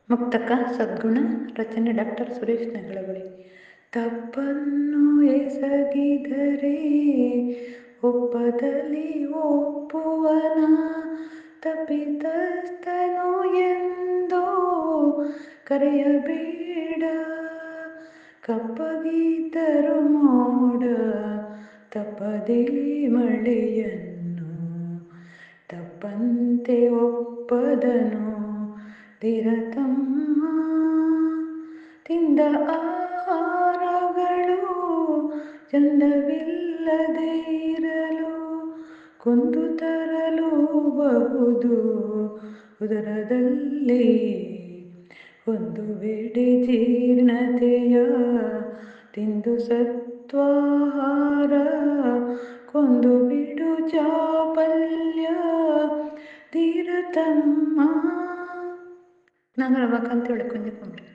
ಮುಕ್ತಕ ಸದ್ಗುಣ ರಚನೆ ಡಾಕ್ಟರ್ ಸುರೇಶ್ ನಗಳವಳಿ. ತಪ್ಪನ್ನು ಎಸಗಿದರೆ ಒಪ್ಪದಲ್ಲಿ ಒಪ್ಪುವನ, ತಪ್ಪಿತಸ್ಥನು ಎಂದೋ ಕರೆಯಬೇಡ. ಕಪ್ಪಗಿದ್ದರು ಮೋಡ ತಪ್ಪದೇ ಮಳೆಯನ್ನು, ತಪ್ಪಂತೆ ಒಪ್ಪದನು ಧೀರತಮ್ಮ. ತಿಂದ ಆಹಾರಗಳು ಚಂದವಿಲ್ಲದೆ ಇರಲು ಕುಂದು ತರಲು ಬಹುದು ಉದರದಲ್ಲಿ. ಒಂದು ವೇಳೆ ಜೀರ್ಣತೆಯ ತಿಂದು ಸತ್ವಾಹಾರ ಕೊಂದು ಬಿಡು ಚಾಪಲ್ಯ ಧೀರತಮ್ಮ. ನಾನು ರಮಾಕಾಂತ್ ಕುಂಜಿಕೊಂಡ್ರೆ